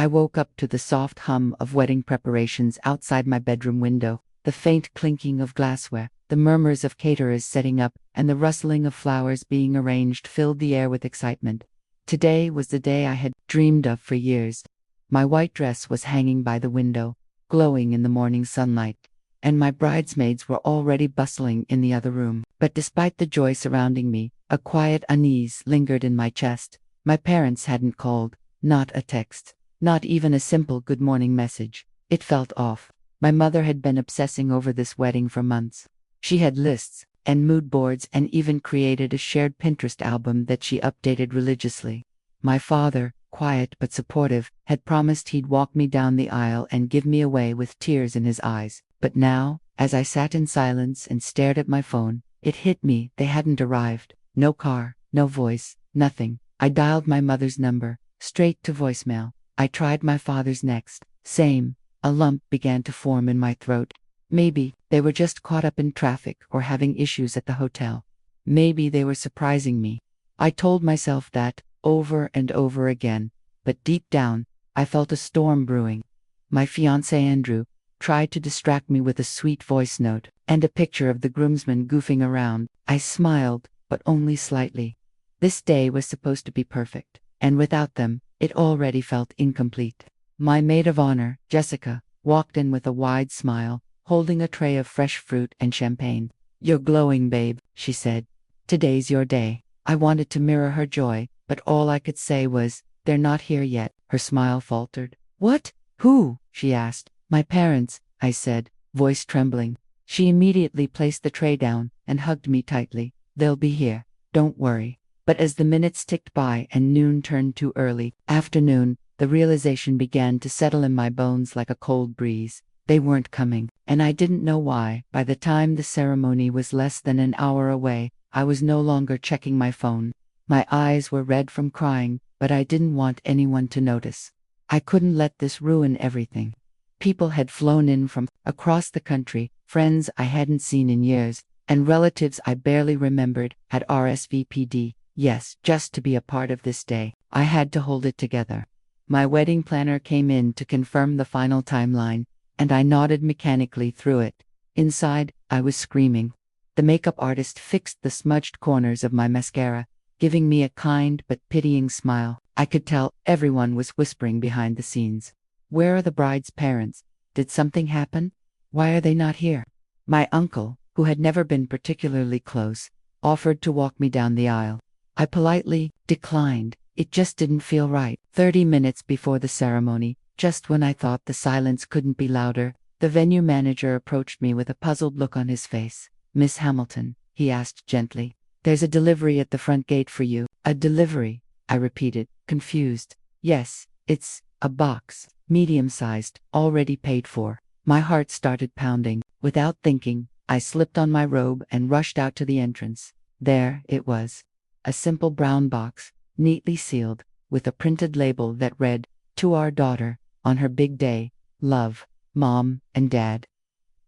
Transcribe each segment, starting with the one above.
I woke up to the soft hum of wedding preparations outside my bedroom window, the faint clinking of glassware, the murmurs of caterers setting up, and the rustling of flowers being arranged filled the air with excitement. Today was the day I had dreamed of for years. My white dress was hanging by the window, glowing in the morning sunlight, and my bridesmaids were already bustling in the other room. But despite the joy surrounding me, a quiet unease lingered in my chest. My parents hadn't called, not a text, not even a simple good morning message. It felt off. My mother had been obsessing over this wedding for months. She had lists and mood boards and even created a shared Pinterest album that she updated religiously. My father, quiet but supportive, had promised he'd walk me down the aisle and give me away with tears in his eyes. But now, as I sat in silence and stared at my phone, it hit me they hadn't arrived. No car, no voice, nothing. I dialed my mother's number, straight to voicemail. I tried my father's next. Same. A lump began to form in my throat. Maybe they were just caught up in traffic or having issues at the hotel. Maybe they were surprising me. I told myself that, over and over again, but deep down, I felt a storm brewing. My fiancé Andrew tried to distract me with a sweet voice note and a picture of the groomsmen goofing around. I smiled, but only slightly. This day was supposed to be perfect, and without them, it already felt incomplete. My maid of honor, Jessica, walked in with a wide smile, holding a tray of fresh fruit and champagne. "You're glowing, babe," she said. "Today's your day." I wanted to mirror her joy, but all I could say was, "They're not here yet." Her smile faltered. "What? Who?" she asked. "My parents," I said, voice trembling. She immediately placed the tray down and hugged me tightly. "They'll be here. Don't worry." But as the minutes ticked by and noon turned to early afternoon, the realization began to settle in my bones like a cold breeze. They weren't coming, and I didn't know why. By the time the ceremony was less than an hour away, I was no longer checking my phone. My eyes were red from crying, but I didn't want anyone to notice. I couldn't let this ruin everything. People had flown in from across the country, friends I hadn't seen in years, and relatives I barely remembered had RSVP'd. Yes, just to be a part of this day. I had to hold it together. My wedding planner came in to confirm the final timeline, and I nodded mechanically through it. Inside, I was screaming. The makeup artist fixed the smudged corners of my mascara, giving me a kind but pitying smile. I could tell everyone was whispering behind the scenes. Where are the bride's parents? Did something happen? Why are they not here? My uncle, who had never been particularly close, offered to walk me down the aisle. I politely declined. It just didn't feel right. 30 minutes before the ceremony, just when I thought the silence couldn't be louder, the venue manager approached me with a puzzled look on his face. "Miss Hamilton," he asked gently, "there's a delivery at the front gate for you." "A delivery?" I repeated, confused. "Yes, it's a box, medium-sized, already paid for." My heart started pounding. Without thinking, I slipped on my robe and rushed out to the entrance. There it was. A simple brown box, neatly sealed, with a printed label that read, "To our daughter, on her big day, love, Mom and Dad."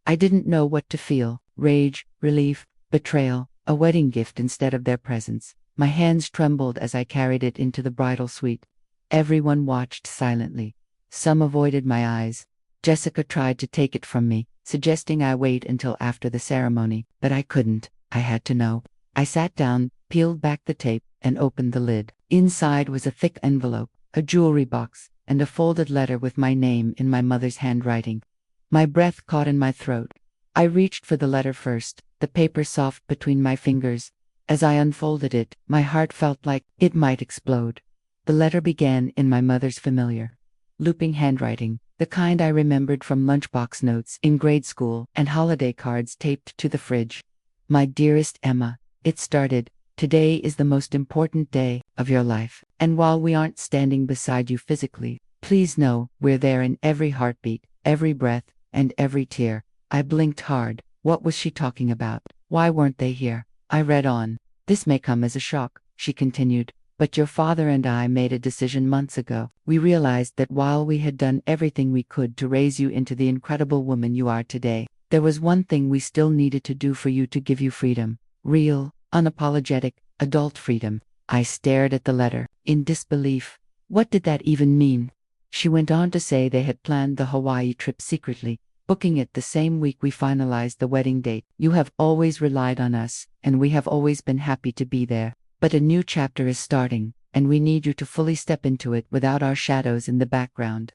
I didn't know what to feel. Rage, relief, betrayal, a wedding gift instead of their presents. My hands trembled as I carried it into the bridal suite. Everyone watched silently. Some avoided my eyes. Jessica tried to take it from me, suggesting I wait until after the ceremony, but I couldn't. I had to know. I sat down, peeled back the tape, and opened the lid. Inside was a thick envelope, a jewelry box, and a folded letter with my name in my mother's handwriting. My breath caught in my throat. I reached for the letter first, the paper soft between my fingers. As I unfolded it, my heart felt like it might explode. The letter began in my mother's familiar, looping handwriting, the kind I remembered from lunchbox notes in grade school and holiday cards taped to the fridge. "My dearest Emma," it started, "today is the most important day of your life, and while we aren't standing beside you physically, please know we're there in every heartbeat, every breath, and every tear." I blinked hard. What was she talking about? Why weren't they here? I read on. "This may come as a shock," she continued, "but your father and I made a decision months ago. We realized that while we had done everything we could to raise you into the incredible woman you are today, there was one thing we still needed to do for you to give you freedom. Real, unapologetic, adult freedom." I stared at the letter, in disbelief. What did that even mean? She went on to say they had planned the Hawaii trip secretly, booking it the same week we finalized the wedding date. You have always relied on us, and we have always been happy to be there. But a new chapter is starting, and we need you to fully step into it without our shadows in the background.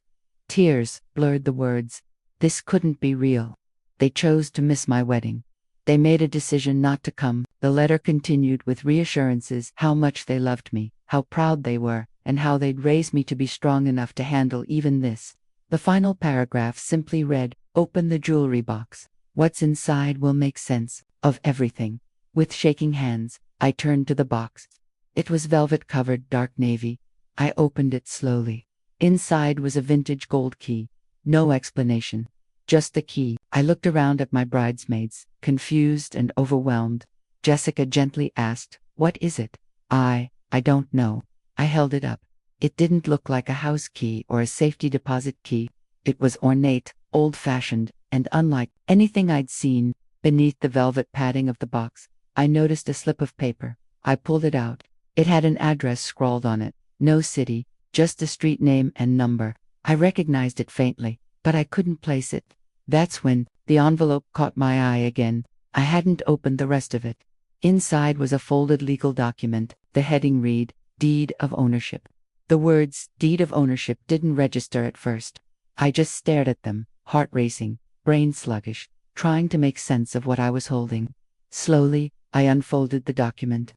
Tears blurred the words. This couldn't be real. They chose to miss my wedding. They made a decision not to come. The letter continued with reassurances how much they loved me, how proud they were, and how they'd raise me to be strong enough to handle even this. The final paragraph simply read, "Open the jewelry box. What's inside will make sense of everything." With shaking hands, I turned to the box. It was velvet-covered dark navy. I opened it slowly. Inside was a vintage gold key. No explanation. Just the key. I looked around at my bridesmaids, confused and overwhelmed. Jessica gently asked, "What is it?" I don't know." I held it up. It didn't look like a house key or a safety deposit key. It was ornate, old-fashioned, and unlike anything I'd seen. Beneath the velvet padding of the box, I noticed a slip of paper. I pulled it out. It had an address scrawled on it. No city, just a street name and number. I recognized it faintly, but I couldn't place it. That's when the envelope caught my eye again. I hadn't opened the rest of it. Inside was a folded legal document. The heading read, "Deed of Ownership." The words, "Deed of Ownership," didn't register at first. I just stared at them, heart racing, brain sluggish, trying to make sense of what I was holding. Slowly, I unfolded the document.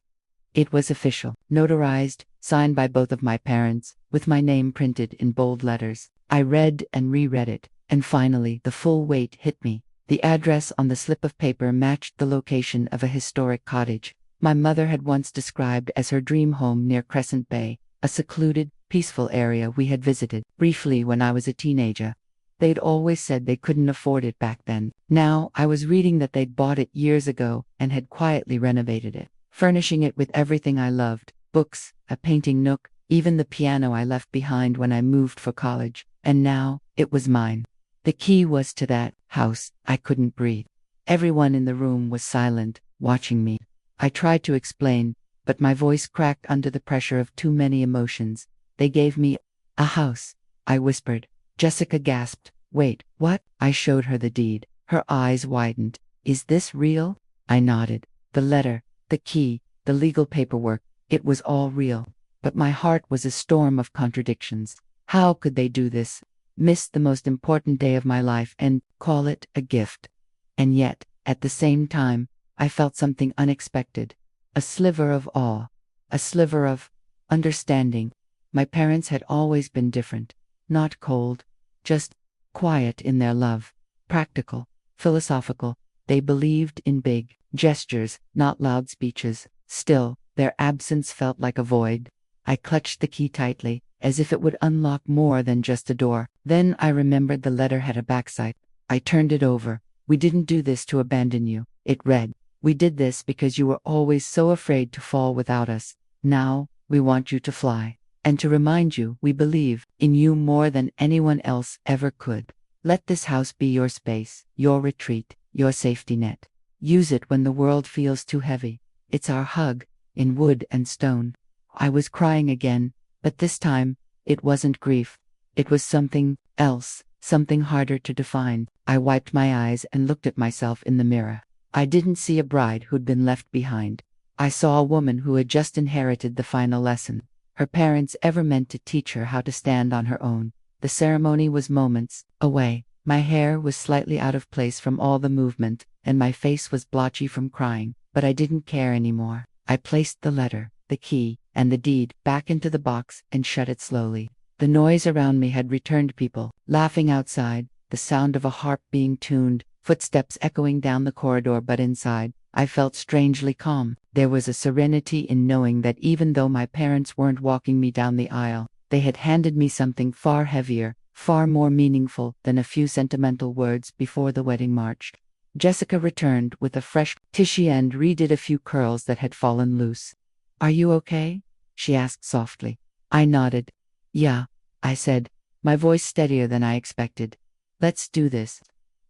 It was official, notarized, signed by both of my parents, with my name printed in bold letters. I read and reread it, and finally the full weight hit me. The address on the slip of paper matched the location of a historic cottage my mother had once described as her dream home near Crescent Bay, a secluded, peaceful area we had visited briefly when I was a teenager. They'd always said they couldn't afford it back then. Now I was reading that they'd bought it years ago and had quietly renovated it, furnishing it with everything I loved: books, a painting nook, even the piano I left behind when I moved for college. And now, it was mine. The key was to that house. I couldn't breathe. Everyone in the room was silent, watching me. I tried to explain, but my voice cracked under the pressure of too many emotions. "They gave me a house," I whispered. Jessica gasped. "Wait, what?" I showed her the deed. Her eyes widened. "Is this real?" I nodded. The letter, the key, the legal paperwork, it was all real. But my heart was a storm of contradictions. How could they do this? Miss the most important day of my life and call it a gift? And yet, at the same time, I felt something unexpected. A sliver of awe. A sliver of understanding. My parents had always been different. Not cold, just quiet in their love. Practical, philosophical. They believed in big gestures, not loud speeches. Still, their absence felt like a void. I clutched the key tightly, as if it would unlock more than just a door. Then I remembered the letter had a backside. I turned it over. "We didn't do this to abandon you," it read. "We did this because you were always so afraid to fall without us. Now, we want you to fly. And to remind you, we believe in you more than anyone else ever could. Let this house be your space, your retreat, your safety net. Use it when the world feels too heavy. It's our hug, in wood and stone." I was crying again, but this time, it wasn't grief. It was something else, something harder to define. I wiped my eyes and looked at myself in the mirror. I didn't see a bride who'd been left behind. I saw a woman who had just inherited the final lesson. Her parents ever meant to teach her how to stand on her own. The ceremony was moments away. My hair was slightly out of place from all the movement, and my face was blotchy from crying, but I didn't care anymore. I placed the letter, the key, and the deed back into the box and shut it slowly. The noise around me had returned: people laughing outside, the sound of a harp being tuned, footsteps echoing down the corridor. But inside, I felt strangely calm. There was a serenity in knowing that even though my parents weren't walking me down the aisle, they had handed me something far heavier, far more meaningful than a few sentimental words before the wedding marched. Jessica returned with a fresh tissue and redid a few curls that had fallen loose. "Are you okay?" she asked softly. I nodded. "Yeah," I said, my voice steadier than I expected. "Let's do this."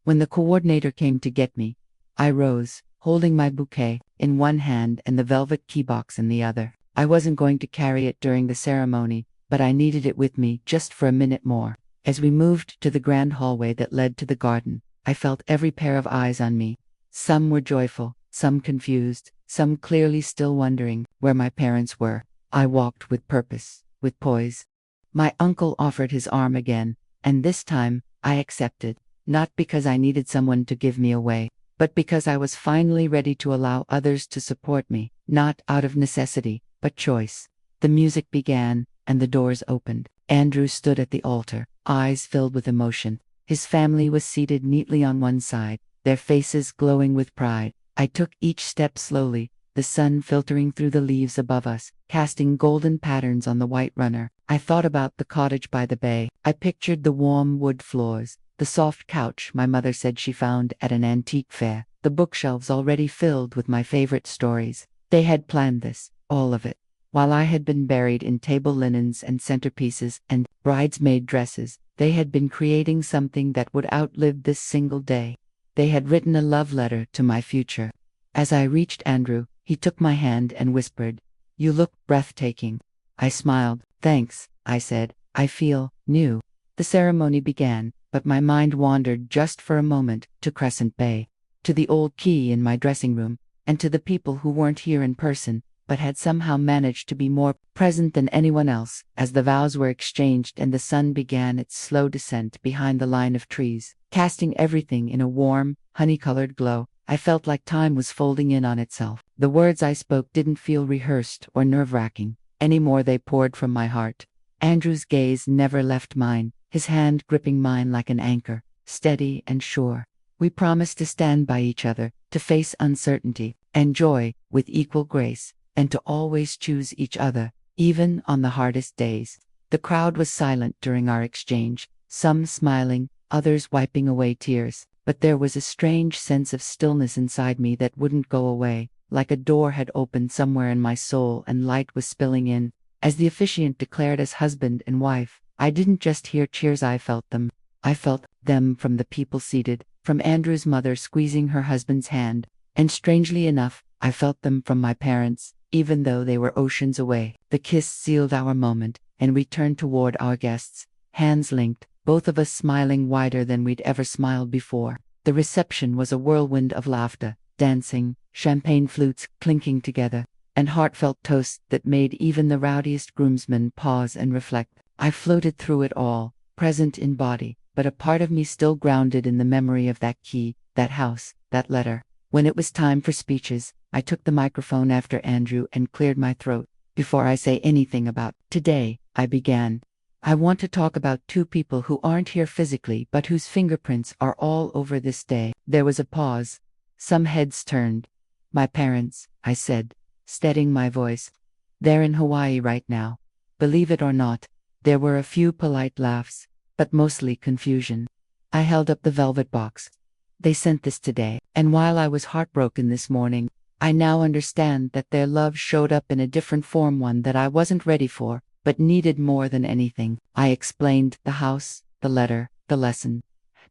When the coordinator came to get me, I rose, holding my bouquet in one hand and the velvet key box in the other. I wasn't going to carry it during the ceremony, but I needed it with me just for a minute more. As we moved to the grand hallway that led to the garden, I felt every pair of eyes on me. Some were joyful, some confused, some clearly still wondering where my parents were. I walked with purpose, with poise. My uncle offered his arm again, and this time, I accepted, not because I needed someone to give me away, but because I was finally ready to allow others to support me, not out of necessity, but choice. The music began, and the doors opened. Andrew stood at the altar, eyes filled with emotion. His family was seated neatly on one side, their faces glowing with pride. I took each step slowly, the sun filtering through the leaves above us, casting golden patterns on the white runner. I thought about the cottage by the bay. I pictured the warm wood floors, the soft couch my mother said she found at an antique fair, the bookshelves already filled with my favorite stories. They had planned this, all of it. While I had been buried in table linens and centerpieces and bridesmaid dresses, they had been creating something that would outlive this single day. They had written a love letter to my future. As I reached Andrew, he took my hand and whispered, "You look breathtaking." I smiled. "Thanks," I said. "I feel new." The ceremony began, but my mind wandered just for a moment to Crescent Bay, to the old key in my dressing room, and to the people who weren't here in person, but had somehow managed to be more present than anyone else. As the vows were exchanged and the sun began its slow descent behind the line of trees, casting everything in a warm, honey-colored glow, I felt like time was folding in on itself. The words I spoke didn't feel rehearsed or nerve-wracking. Anymore they poured from my heart. Andrew's gaze never left mine, his hand gripping mine like an anchor, steady and sure. We promised to stand by each other, to face uncertainty and joy with equal grace, and to always choose each other, even on the hardest days. The crowd was silent during our exchange, some smiling, others wiping away tears, but there was a strange sense of stillness inside me that wouldn't go away, like a door had opened somewhere in my soul and light was spilling in. As the officiant declared us husband and wife, I didn't just hear cheers, I felt them. I felt them from the people seated, from Andrew's mother squeezing her husband's hand, and strangely enough, I felt them from my parents, even though they were oceans away. The kiss sealed our moment, and we turned toward our guests, hands linked, both of us smiling wider than we'd ever smiled before. The reception was a whirlwind of laughter, dancing, champagne flutes clinking together, and heartfelt toasts that made even the rowdiest groomsmen pause and reflect. I floated through it all, present in body, but a part of me still grounded in the memory of that key, that house, that letter. When it was time for speeches, I took the microphone after Andrew and cleared my throat. "Before I say anything about today," I began, "I want to talk about two people who aren't here physically but whose fingerprints are all over this day." There was a pause. Some heads turned. "My parents," I said, steadying my voice. "They're in Hawaii right now. Believe it or not." There were a few polite laughs, but mostly confusion. I held up the velvet box. "They sent this today, and while I was heartbroken this morning, I now understand that their love showed up in a different form, one that I wasn't ready for, but needed more than anything." I explained the house, the letter, the lesson.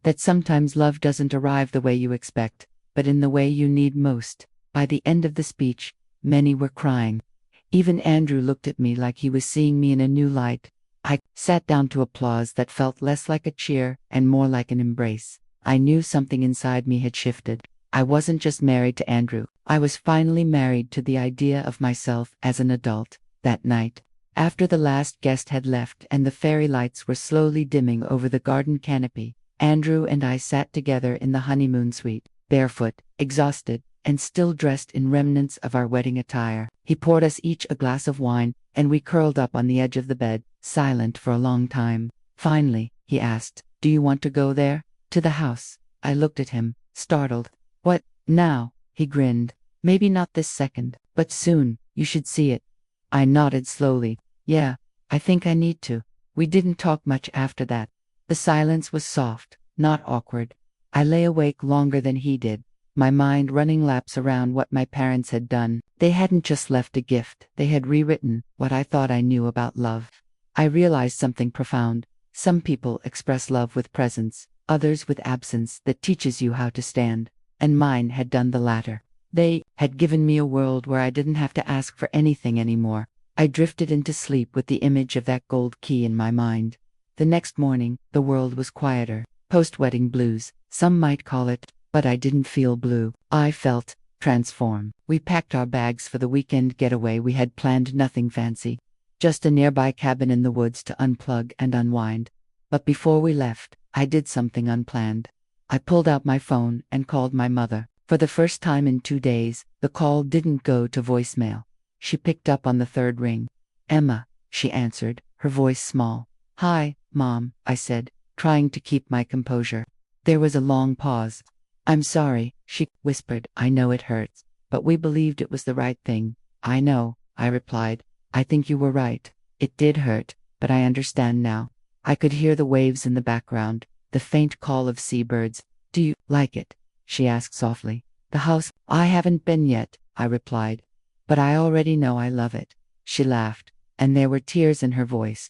That sometimes love doesn't arrive the way you expect, but in the way you need most. By the end of the speech, many were crying. Even Andrew looked at me like he was seeing me in a new light. I sat down to applause that felt less like a cheer and more like an embrace. I knew something inside me had shifted. I wasn't just married to Andrew, I was finally married to the idea of myself as an adult. That night, after the last guest had left and the fairy lights were slowly dimming over the garden canopy, Andrew and I sat together in the honeymoon suite, barefoot, exhausted, and still dressed in remnants of our wedding attire. He poured us each a glass of wine, and we curled up on the edge of the bed, silent for a long time. Finally, he asked, "Do you want to go there? To the house?" I looked at him, startled. "What, now?" He grinned. "Maybe not this second, but soon. You should see it." I nodded slowly. "Yeah, I think I need to." We didn't talk much after that. The silence was soft, not awkward. I lay awake longer than he did, my mind running laps around what my parents had done. They hadn't just left a gift, they had rewritten what I thought I knew about love. I realized something profound. Some people express love with presence, others with absence that teaches you how to stand. And mine had done the latter. They had given me a world where I didn't have to ask for anything anymore. I drifted into sleep with the image of that gold key in my mind. The next morning, the world was quieter. Post-wedding blues, some might call it, but I didn't feel blue. I felt transformed. We packed our bags for the weekend getaway. We had planned nothing fancy, just a nearby cabin in the woods to unplug and unwind. But before we left, I did something unplanned. I pulled out my phone and called my mother. For the first time in 2 days, the call didn't go to voicemail. She picked up on the third ring. "Emma," she answered, her voice small. "Hi, Mom," I said, trying to keep my composure. There was a long pause. "I'm sorry," she whispered. "I know it hurts, but we believed it was the right thing." "I know," I replied. "I think you were right. It did hurt, but I understand now." I could hear the waves in the background, the faint call of seabirds. "Do you like it?" she asked softly. "The house?" "I haven't been yet," I replied. "But I already know I love it." She laughed, and there were tears in her voice.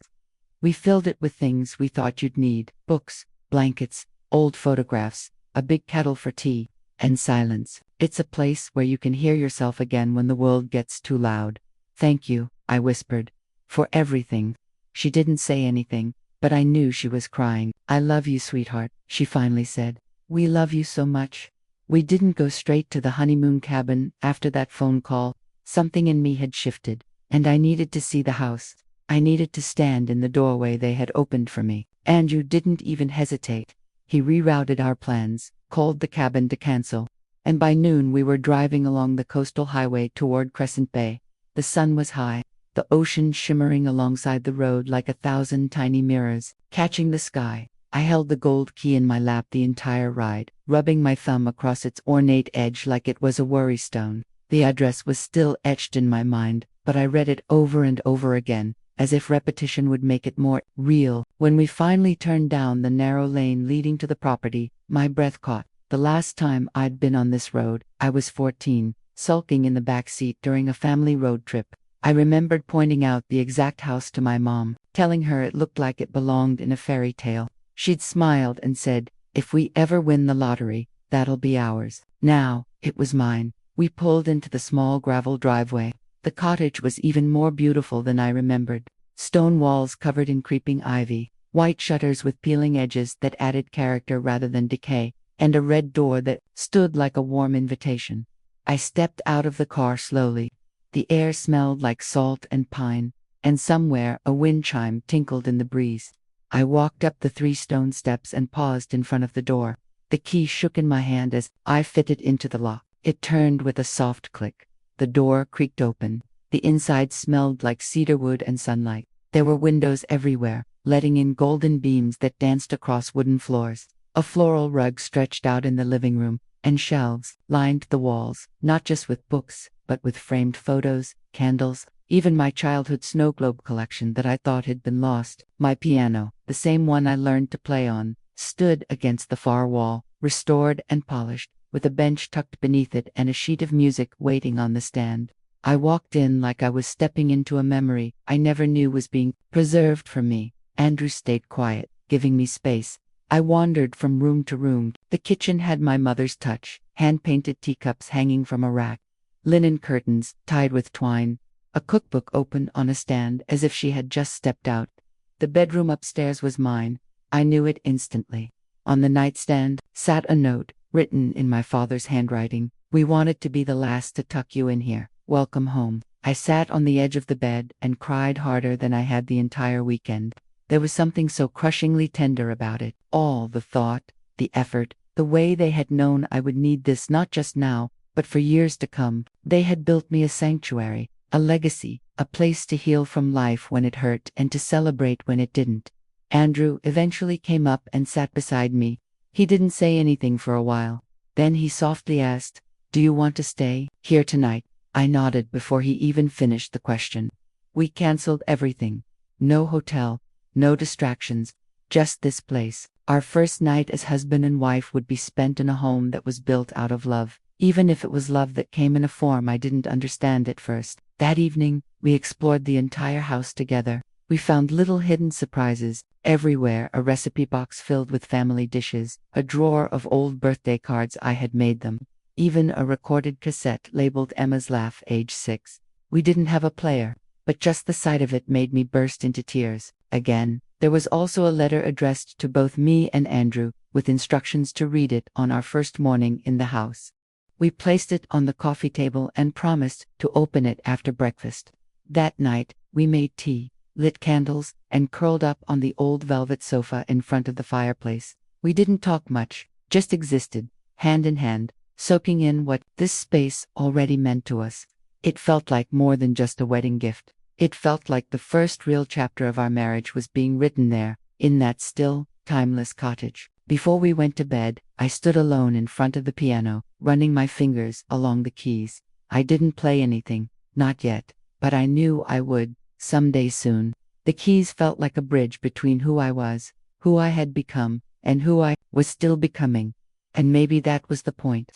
"We filled it with things we thought you'd need: books, blankets, old photographs, a big kettle for tea, and silence. It's a place where you can hear yourself again when the world gets too loud." "Thank you," I whispered, "for everything." She didn't say anything, but I knew she was crying. "I love you, sweetheart," she finally said. "We love you so much." We didn't go straight to the honeymoon cabin after that phone call. Something in me had shifted, and I needed to see the house. I needed to stand in the doorway they had opened for me. Andrew didn't even hesitate. He rerouted our plans, called the cabin to cancel, and by noon we were driving along the coastal highway toward Crescent Bay. The sun was high, the ocean shimmering alongside the road like 1,000 tiny mirrors, catching the sky. I held the gold key in my lap the entire ride, rubbing my thumb across its ornate edge like it was a worry stone. The address was still etched in my mind, but I read it over and over again, as if repetition would make it more real. When we finally turned down the narrow lane leading to the property, my breath caught. The last time I'd been on this road, I was 14, sulking in the back seat during a family road trip. I remembered pointing out the exact house to my mom, telling her it looked like it belonged in a fairy tale. She'd smiled and said, "If we ever win the lottery, that'll be ours." Now, it was mine. We pulled into the small gravel driveway. The cottage was even more beautiful than I remembered. Stone walls covered in creeping ivy, white shutters with peeling edges that added character rather than decay, and a red door that stood like a warm invitation. I stepped out of the car slowly. The air smelled like salt and pine, and somewhere a wind chime tinkled in the breeze. I walked up the 3 stone steps and paused in front of the door. The key shook in my hand as I fitted into the lock. It turned with a soft click. The door creaked open. The inside smelled like cedarwood and sunlight. There were windows everywhere, letting in golden beams that danced across wooden floors. A floral rug stretched out in the living room, and shelves lined the walls, not just with books, but with framed photos, candles, even my childhood snow globe collection that I thought had been lost. My piano, the same one I learned to play on, stood against the far wall, restored and polished, with a bench tucked beneath it and a sheet of music waiting on the stand. I walked in like I was stepping into a memory I never knew was being preserved for me. Andrew stayed quiet, giving me space. I wandered from room to room. The kitchen had my mother's touch, hand-painted teacups hanging from a rack, linen curtains tied with twine, a cookbook open on a stand as if she had just stepped out. The bedroom upstairs was mine. I knew it instantly. On the nightstand sat a note, written in my father's handwriting. "We wanted to be the last to tuck you in here. Welcome home." I sat on the edge of the bed and cried harder than I had the entire weekend. There was something so crushingly tender about it. All the thought, the effort, the way they had known I would need this not just now, but for years to come. They had built me a sanctuary, a legacy, a place to heal from life when it hurt and to celebrate when it didn't. Andrew eventually came up and sat beside me. He didn't say anything for a while. Then he softly asked, "Do you want to stay here tonight?" I nodded before he even finished the question. We canceled everything. No hotel, no distractions, just this place. Our first night as husband and wife would be spent in a home that was built out of love, even if it was love that came in a form I didn't understand at first. That evening, we explored the entire house together. We found little hidden surprises, everywhere a recipe box filled with family dishes, a drawer of old birthday cards I had made them, even a recorded cassette labeled Emma's Laugh, age 6. We didn't have a player, but just the sight of it made me burst into tears. Again, there was also a letter addressed to both me and Andrew, with instructions to read it on our first morning in the house. We placed it on the coffee table and promised to open it after breakfast. That night, we made tea, lit candles, and curled up on the old velvet sofa in front of the fireplace. We didn't talk much, just existed, hand in hand, soaking in what this space already meant to us. It felt like more than just a wedding gift. It felt like the first real chapter of our marriage was being written there, in that still, timeless cottage. Before we went to bed, I stood alone in front of the piano, running my fingers along the keys. I didn't play anything, not yet, but I knew I would, someday soon. The keys felt like a bridge between who I was, who I had become, and who I was still becoming. And maybe that was the point.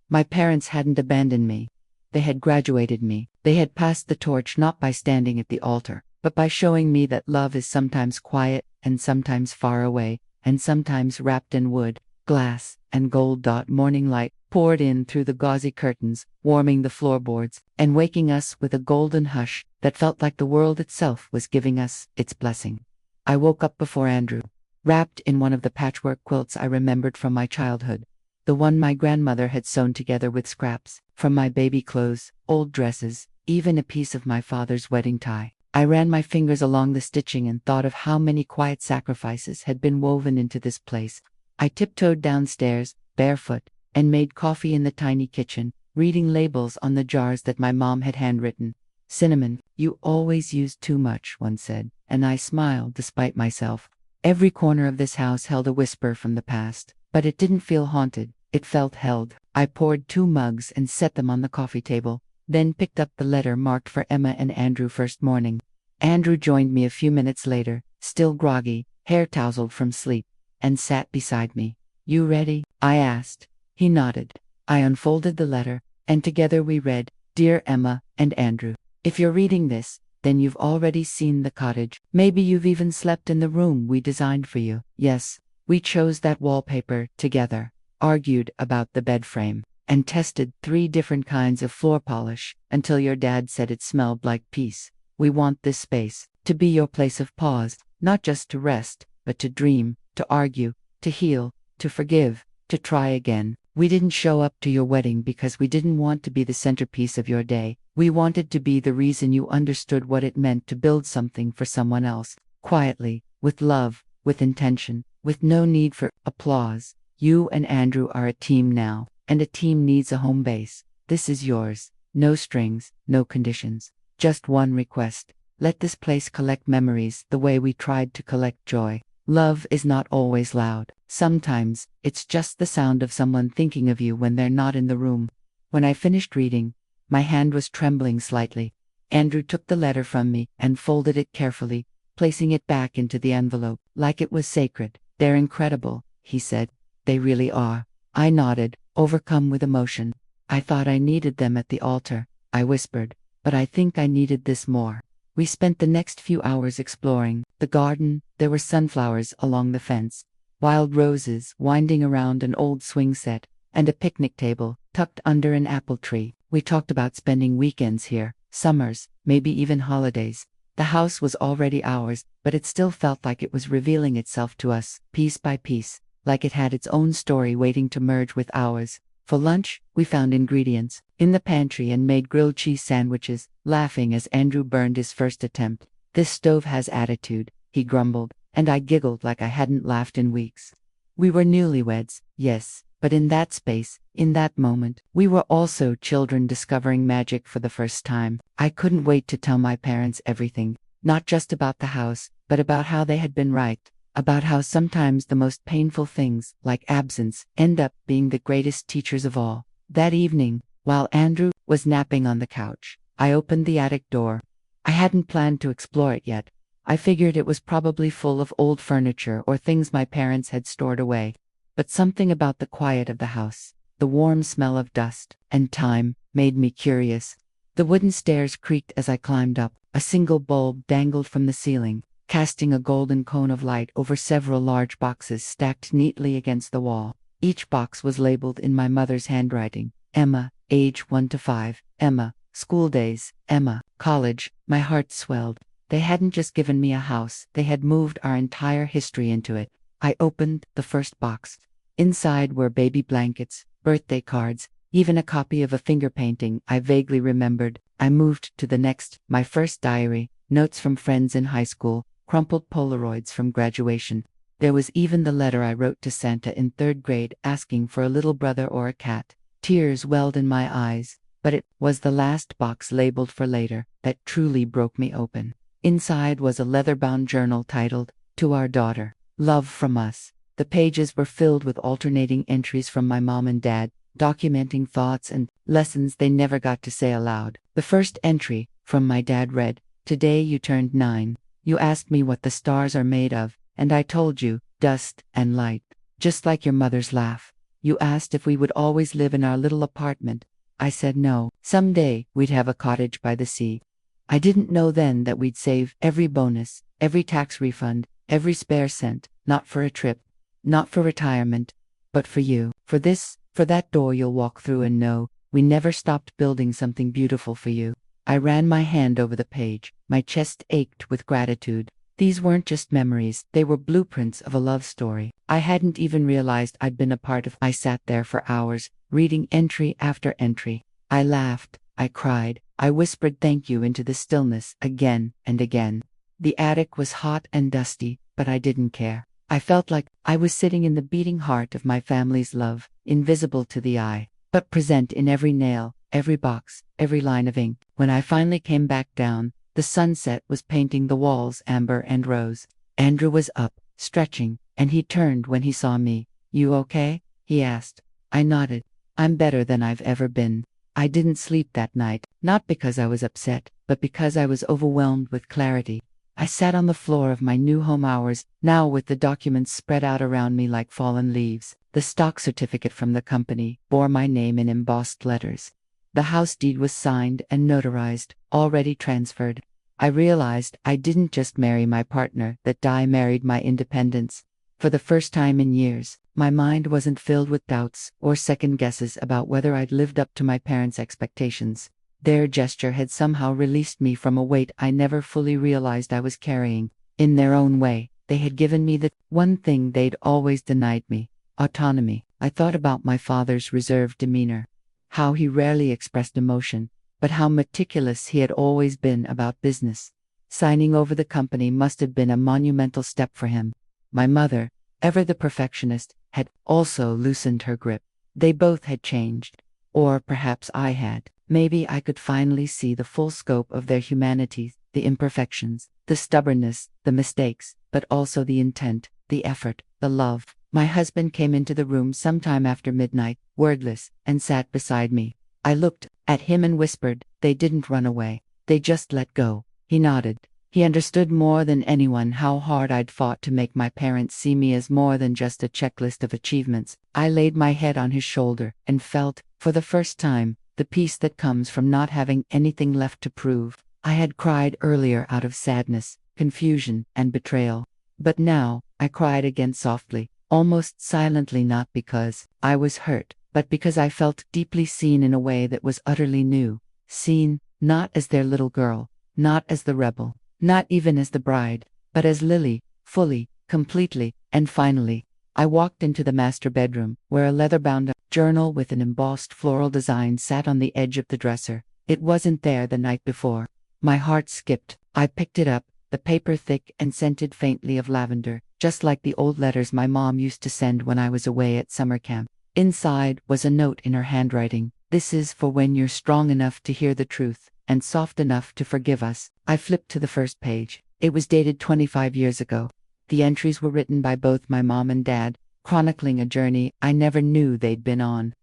My parents hadn't abandoned me. They had graduated me. They had passed the torch not by standing at the altar, but by showing me that love is sometimes quiet, and sometimes far away, and sometimes wrapped in wood, glass, and gold. Morning light poured in through the gauzy curtains, warming the floorboards, and waking us with a golden hush that felt like the world itself was giving us its blessing. I woke up before Andrew, wrapped in one of the patchwork quilts I remembered from my childhood, the one my grandmother had sewn together with scraps from my baby clothes, old dresses, even a piece of my father's wedding tie. I ran my fingers along the stitching and thought of how many quiet sacrifices had been woven into this place. I tiptoed downstairs, barefoot, and made coffee in the tiny kitchen, reading labels on the jars that my mom had handwritten. "Cinnamon, you always use too much," one said, and I smiled despite myself. Every corner of this house held a whisper from the past, but it didn't feel haunted, it felt held. I poured 2 mugs and set them on the coffee table, then picked up the letter marked for Emma and Andrew first morning. Andrew joined me a few minutes later, still groggy, hair tousled from sleep, and sat beside me. "You ready?" I asked. He nodded. I unfolded the letter, and together we read, "Dear Emma and Andrew, if you're reading this, then you've already seen the cottage. Maybe you've even slept in the room we designed for you. Yes, we chose that wallpaper together, argued about the bed frame, and tested 3 different kinds of floor polish until your dad said it smelled like peace. We want this space to be your place of pause, not just to rest, but to dream, to argue, to heal, to forgive, to try again. We didn't show up to your wedding because we didn't want to be the centerpiece of your day. We wanted to be the reason you understood what it meant to build something for someone else, quietly, with love, with intention, with no need for applause. You and Andrew are a team now, and a team needs a home base. This is yours. No strings, no conditions. Just one request. Let this place collect memories the way we tried to collect joy. Love is not always loud. Sometimes, it's just the sound of someone thinking of you when they're not in the room. When I finished reading, my hand was trembling slightly. Andrew took the letter from me and folded it carefully, placing it back into the envelope, like it was sacred. "They're incredible," he said. "They really are." I nodded, overcome with emotion. "I thought I needed them at the altar," I whispered, "but I think I needed this more." We spent the next few hours exploring the garden. There were sunflowers along the fence, wild roses winding around an old swing set, and a picnic table tucked under an apple tree. We talked about spending weekends here, summers, maybe even holidays. The house was already ours, but it still felt like it was revealing itself to us, piece by piece, like it had its own story waiting to merge with ours. For lunch, we found ingredients in the pantry and made grilled cheese sandwiches, laughing as Andrew burned his first attempt. "This stove has attitude," he grumbled, and I giggled like I hadn't laughed in weeks. We were newlyweds, yes, but in that space, in that moment, we were also children discovering magic for the first time. I couldn't wait to tell my parents everything, not just about the house, but about how they had been right. About how sometimes the most painful things, like absence, end up being the greatest teachers of all. That evening, while Andrew was napping on the couch, I opened the attic door. I hadn't planned to explore it yet. I figured it was probably full of old furniture or things my parents had stored away. But something about the quiet of the house, the warm smell of dust and time, made me curious. The wooden stairs creaked as I climbed up. A single bulb dangled from the ceiling, casting a golden cone of light over several large boxes stacked neatly against the wall. Each box was labeled in my mother's handwriting. Emma, age 1 to 5, Emma, school days, Emma, College, my heart swelled. They hadn't just given me a house, they had moved our entire history into it. I opened the first box. Inside were baby blankets, birthday cards, even a copy of a finger painting I vaguely remembered. I moved to the next, my first diary, notes from friends in high school, crumpled Polaroids from graduation. There was even the letter I wrote to Santa in 3rd grade asking for a little brother or a cat. Tears welled in my eyes, but it was the last box labeled for later that truly broke me open. Inside was a leather-bound journal titled, "To Our Daughter, Love from Us." The pages were filled with alternating entries from my mom and dad, documenting thoughts and lessons they never got to say aloud. The first entry, from my dad, read, "Today you turned 9. You asked me what the stars are made of, and I told you, dust and light. Just like your mother's laugh. You asked if we would always live in our little apartment. I said no. Someday we'd have a cottage by the sea. I didn't know then that we'd save every bonus, every tax refund, every spare cent, not for a trip, not for retirement, but for you, for this, for that door you'll walk through and know, we never stopped building something beautiful for you." I ran my hand over the page. My chest ached with gratitude. These weren't just memories, they were blueprints of a love story I hadn't even realized I'd been a part of. I sat there for hours, reading entry after entry. I laughed, I cried, I whispered thank you into the stillness again and again. The attic was hot and dusty, but I didn't care. I felt like I was sitting in the beating heart of my family's love, invisible to the eye, but present in every nail, every box, every line of ink. When I finally came back down, the sunset was painting the walls amber and rose. Andrew was up, stretching, and he turned when he saw me. "You okay?" he asked. I nodded. "I'm better than I've ever been." I didn't sleep that night, not because I was upset, but because I was overwhelmed with clarity. I sat on the floor of my new home hours, now with the documents spread out around me like fallen leaves. The stock certificate from the company bore my name in embossed letters. The house deed was signed and notarized, already transferred. I realized I didn't just marry my partner, that I married my independence. For the first time in years, my mind wasn't filled with doubts or second guesses about whether I'd lived up to my parents' expectations. Their gesture had somehow released me from a weight I never fully realized I was carrying. In their own way, they had given me the one thing they'd always denied me: autonomy. I thought about my father's reserved demeanor, how he rarely expressed emotion, but how meticulous he had always been about business. Signing over the company must have been a monumental step for him. My mother, ever the perfectionist, had also loosened her grip. They both had changed. Or perhaps I had. Maybe I could finally see the full scope of their humanity, the imperfections, the stubbornness, the mistakes, but also the intent, the effort, the love. My husband came into the room sometime after midnight, wordless, and sat beside me. I looked at him and whispered, "They didn't run away. They just let go." He nodded. He understood more than anyone how hard I'd fought to make my parents see me as more than just a checklist of achievements. I laid my head on his shoulder and felt, for the first time, the peace that comes from not having anything left to prove. I had cried earlier out of sadness, confusion, and betrayal. But now, I cried again softly, almost silently, not because I was hurt, but because I felt deeply seen in a way that was utterly new. Seen, not as their little girl, not as the rebel, not even as the bride, but as Lily, fully, completely, and finally. I walked into the master bedroom, where a leather-bound journal with an embossed floral design sat on the edge of the dresser. It wasn't there the night before. My heart skipped. I picked it up, the paper thick and scented faintly of lavender, just like the old letters my mom used to send when I was away at summer camp. Inside was a note in her handwriting. "This is for when you're strong enough to hear the truth, and soft enough to forgive us." I flipped to the first page. It was dated 25 years ago. The entries were written by both my mom and dad, chronicling a journey I never knew they'd been on.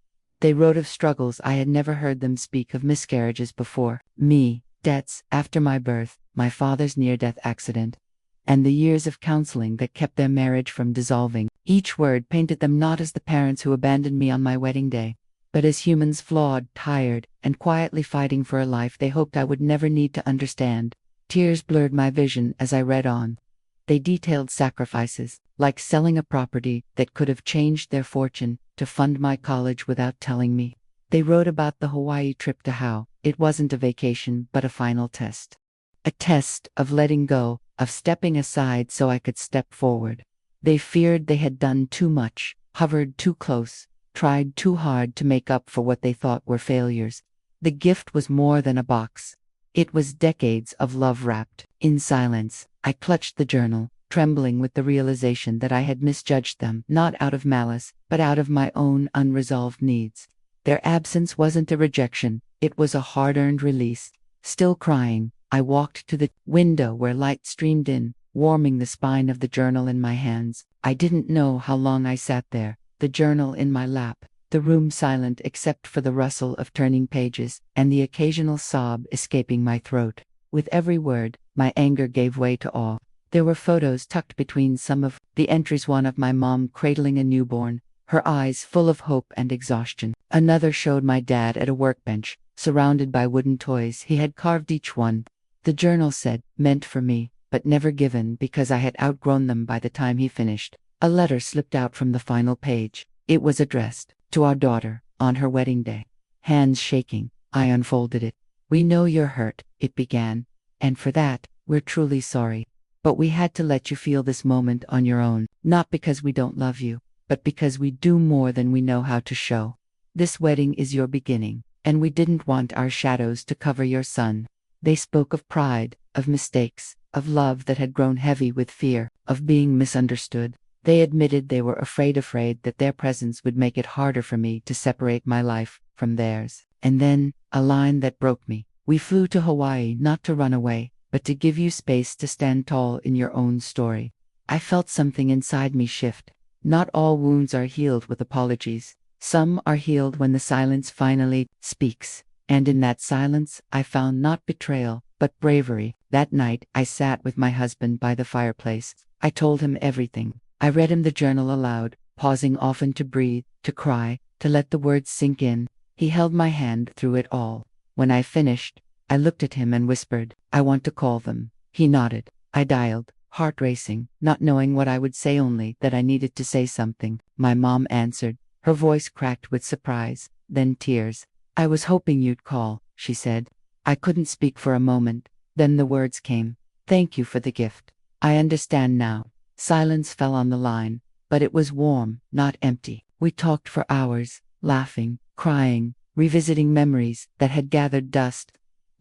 They wrote of struggles I had never heard them speak of, miscarriages before me, debts after my birth, my father's near-death accident, and the years of counseling that kept their marriage from dissolving. Each word painted them not as the parents who abandoned me on my wedding day, but as humans flawed, tired, and quietly fighting for a life they hoped I would never need to understand. Tears blurred my vision as I read on. They detailed sacrifices, like selling a property that could have changed their fortune to fund my college without telling me. They wrote about the Hawaii trip to how it wasn't a vacation but a final test. A test of letting go, of stepping aside so I could step forward. They feared they had done too much, hovered too close, tried too hard to make up for what they thought were failures. The gift was more than a box. It was decades of love wrapped in silence. I clutched the journal, trembling with the realization that I had misjudged them, not out of malice, but out of my own unresolved needs. Their absence wasn't a rejection, it was a hard-earned release. Still crying, I walked to the window where light streamed in, warming the spine of the journal in my hands. I didn't know how long I sat there, the journal in my lap, the room silent except for the rustle of turning pages and the occasional sob escaping my throat. With every word, my anger gave way to awe. There were photos tucked between some of the entries, one of my mom cradling a newborn, her eyes full of hope and exhaustion. Another showed my dad at a workbench, surrounded by wooden toys. He had carved each one. The journal said, meant for me, but never given because I had outgrown them by the time he finished. A letter slipped out from the final page. It was addressed to our daughter, on her wedding day. Hands shaking, I unfolded it. "We know you're hurt," it began, "and for that, we're truly sorry. But we had to let you feel this moment on your own, not because we don't love you, but because we do more than we know how to show. This wedding is your beginning, and we didn't want our shadows to cover your sun." They spoke of pride, of mistakes, of love that had grown heavy with fear, of being misunderstood. They admitted they were afraid that their presence would make it harder for me to separate my life from theirs. And then, a line that broke me. "We flew to Hawaii not to run away, but to give you space to stand tall in your own story." I felt something inside me shift. Not all wounds are healed with apologies. Some are healed when the silence finally speaks. And in that silence, I found not betrayal, but bravery. That night, I sat with my husband by the fireplace. I told him everything. I read him the journal aloud, pausing often to breathe, to cry, to let the words sink in. He held my hand through it all. When I finished, I looked at him and whispered, "I want to call them." He nodded. I dialed, heart racing, not knowing what I would say, only that I needed to say something. My mom answered, her voice cracked with surprise, then tears. "I was hoping you'd call," she said. I couldn't speak for a moment. Then the words came. "Thank you for the gift. I understand now." Silence fell on the line, but it was warm, not empty. We talked for hours, laughing, crying, revisiting memories that had gathered dust.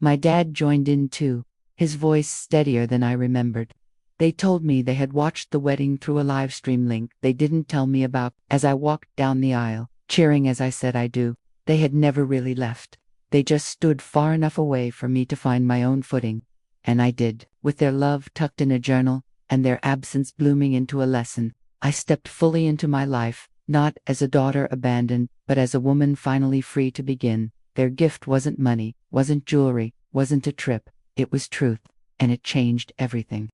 My dad joined in too, his voice steadier than I remembered. They told me they had watched the wedding through a live stream link they didn't tell me about. As I walked down the aisle, cheering as I said I do, they had never really left. They just stood far enough away for me to find my own footing. And I did. With their love tucked in a journal, and their absence blooming into a lesson, I stepped fully into my life, not as a daughter abandoned, but as a woman finally free to begin. Their gift wasn't money, wasn't jewelry, wasn't a trip. It was truth, and it changed everything.